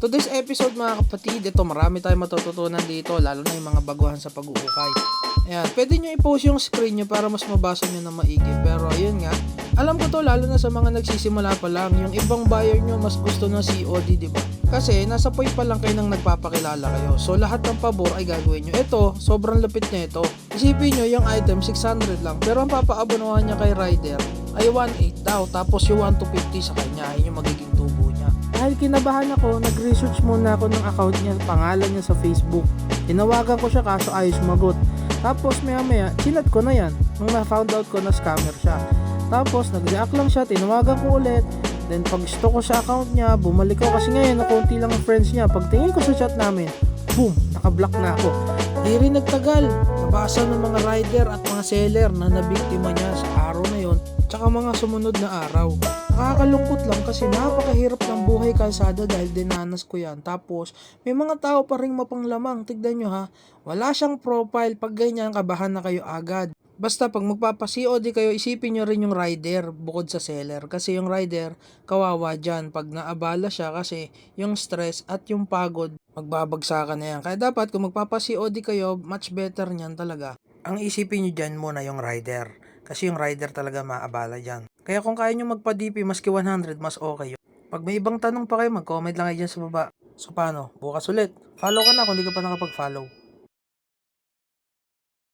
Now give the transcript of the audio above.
Today's episode mga kapatid, ito marami tayong matututunan dito, lalo na yung mga baguhan sa pag-uukay. Ayan, pwede nyo i-post yung screen nyo para mas mabasa nyo na maigi. Pero ayun nga, alam ko to lalo na sa mga nagsisimula pa lang, yung ibang buyer nyo mas gusto ng COD, diba? Kasi nasa point pa lang kayo nang nagpapakilala kayo. So lahat ng pabor ay gagawin nyo. Ito, sobrang lupit na ito. Isipin nyo yung item 600 lang, pero ang papaabunuhan niya kay rider ay 1.8 daw. Tapos yung 1.250 sa kanya, ayun yung magiging tubo niya. Dahil kinabahan ako, nag-research muna ako ng account niya, pangalan niya sa Facebook. Tinawagan ko siya kaso ayos sumagot. Tapos maya chinat ko na yan nung na-found out ko na scammer siya. Tapos nag-react lang siya, tinawagan ko ulit. Then pag gusto ko sa account niya, bumalik ko kasi ngayon na konti lang ang friends niya. Pagtingin ko sa chat namin, boom, naka-block na ako. Di rin nagtagal, nabasa ng mga rider at mga seller na nabiktima niya sa araw na yon, tsaka mga sumunod na araw. Nakakalungkot lang kasi napakahirap ng buhay kalsada dahil dinanas ko yan. Tapos may mga tao pa ring mapanglamang. Tignan nyo ha, wala siyang profile. Pag ganyan, kabahan na kayo agad. Basta pag magpapa-COD kayo, isipin nyo rin yung rider bukod sa seller. Kasi yung rider, kawawa dyan. Pag naabala siya kasi yung stress at yung pagod, magbabagsakan na yan. Kaya dapat kung magpapa-COD kayo, much better nyan talaga. Ang isipin nyo dyan muna yung rider. Kasi yung rider talaga maabala dyan. Kaya kung kaya nyo magpa-DP maski 100, mas okay yun. Pag may ibang tanong pa kayo, mag-comment lang kayo dyan sa baba. So paano? Bukas ulit. Follow ka na kung di ka pa nakapag-follow.